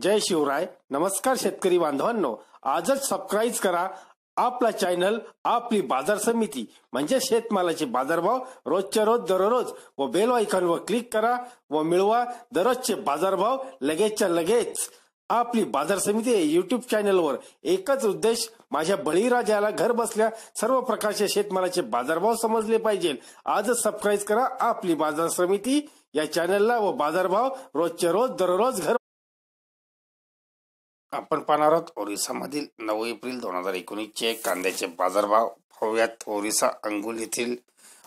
जय शिवराय. नमस्कार शेतकरी बांधवांनो, आजच सबस्क्राईब करा आपला चॅनल आपली बाजार समिती म्हणजे शेतमालाचे बाजारभाव रोजच्या रोज दररोज व बेल आयकॉनवर क्लिक करा व मिळवा दररोजचे बाजारभाव लगेचच्या लगेच. आपली बाजार समिती युट्यूब चॅनलवर एकच उद्देश, माझ्या बळीराजाला घर बसल्या सर्व प्रकारचे शेतमालाचे बाजारभाव समजले पाहिजे. आजच सबस्क्राईब करा आपली बाजार समिती या चॅनलला व बाजारभाव रोजच्या रोज दररोज घर. आपण पाहणार आहोत ओरिसामधील 9 एप्रिल 2019चे कांद्याचे बाजारभाव. पाहूयात. ओरिसा अंगुल येथील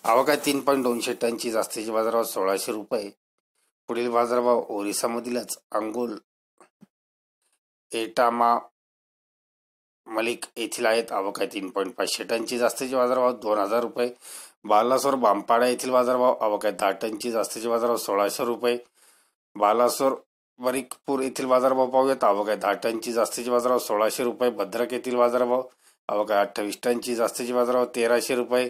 आवक आहे 3.2 टनची, जास्तीचे बाजारभाव 1600 रुपये. पुढील बाजारभाव ओरिसामधीलच अंगुल एटामा मलिक येथील आहेत. आवक आहे 3.5 टनची, जास्तीचे बाजारभाव 2000 रुपये. बालासोर बामपाडा येथील बाजारभाव आवक आहे 10 टनची, जास्तीचे बाजारभाव 1600 रुपये. बालासोर बरिकपूर येथील बाजारभाव पाहूयात. आवक आहे 10 टनची, जास्तीचे बाजारभाव 1600 रुपये. भद्रक येथील बाजारभाव आवक आहे 28 टनची, जास्तीचे बाजारभाव 1300 रुपये.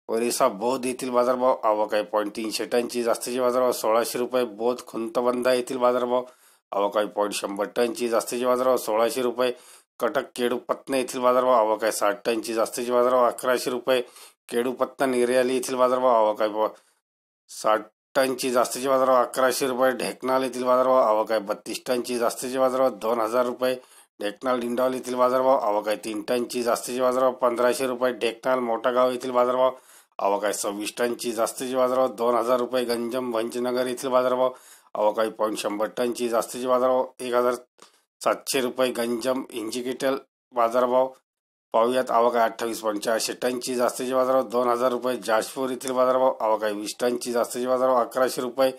ओरिसा बौद्ध येथील बाजारभाव आवक आहे 0.3 टनची, जास्तीचे बाजारभाव 1600 रुपये. बौद्ध खुंतबंधा येथील बाजारभाव आवक आहे 0.100 टनची, जास्तीचे बाजारभाव 1600 रुपये. कटक केडूपत्ना येथील बाजारभाव आवक आहे 60 टनची, जास्तीचे बाजारभाव 1100 रुपये. केडूपत्ना निरेली येथील बाजारभाव आवक आहे 60 टनची, जास्तीचे बाजारभाव 1100 रुपये. ढेकनाल येथील बाजारभाव आवक आहे 32 टनची, जास्तीचे बाजारभाव 2000 रुपये. ढेकनाल डिंडौल येथील बाजारभाव आवक आहे 3 टनची, जास्तीचे बाजारभाव 1500 रुपये. ढेकनाल मोठागाव येथील बाजारभाव आवक आहे 26 टनची, जास्तीचे बाजारभाव 2000 रुपये. गंजम भंजनगर येथील बाजारभाव आवक आहे 0.100 टनची, जास्तीचे बाजारभाव 1700 रुपये. गंजम इंजिकेटल बाजारभाव पाहूयात. आवक आहे 28.85 टनची, जास्तीचे बाजारभाव 2000 रुपये. जाजपूर येथील बाजारभाव आवक आहे 20 टनची, जास्तीचे बाजारभाव 1100 रुपये.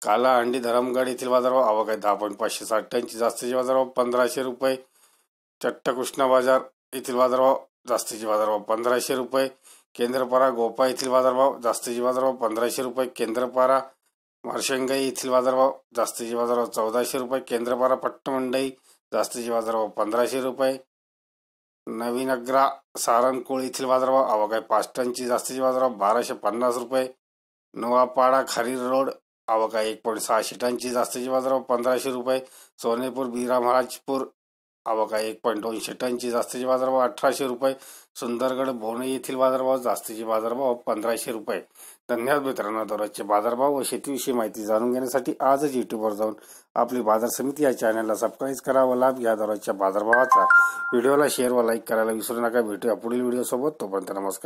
कालाहंडी धरमगड येथील बाजारभाव आवक आहे 10.560 टनची, जास्तीचे बाजारभाव 1500 रुपये. चट्टकृष्णा बाजार येथील बाजारभाव जास्तीचे बाजारभाव 1500 रुपये. केंद्रपारा गोपा येथील बाजारभाव जास्तीचे बाजारभाव 1500 रुपये. केंद्रपारा मार्शंगाई येथील बाजारभाव जास्तीचे बाजारभाव 1400 रुपये. केंद्रपारा पट्टमंडई जास्तीचे बाजारभाव 1500 रुपये. नवीनग्रा सारंगकोळ येथील बाजारभाव आवक आहे 5 टनची, जास्तीचे बाजारभाव 1250 रुपये. नवापाडा खारीर रोड आवक आहे 1.6 टनची, जास्तीचे बाजारभाव 1500 रुपये. सोनेपूर बिरामहाराजपूर आवक आहे 1.2 टनची, जास्तीचे बाजारभाव 1800 रुपये. सुंदरगड भोणे येथील बाजारभाव जास्तीचे बाजारभाव 1500 रुपये. धन्यवाद मित्रांनो. दररोजचे बाजारभाव व शेतीविषयी माहिती जाणून घेण्यासाठी आजच युट्यूबवर जाऊन आपली बाजार समिती या चॅनलला सबस्क्राईब करा व लाभ घ्या दररोजच्या बाजारभावाचा. व्हिडिओला शेअर व लाईक करायला विसरू नका. भेटूया पुढील व्हिडिओ सोबत. तोपर्यंत नमस्कार.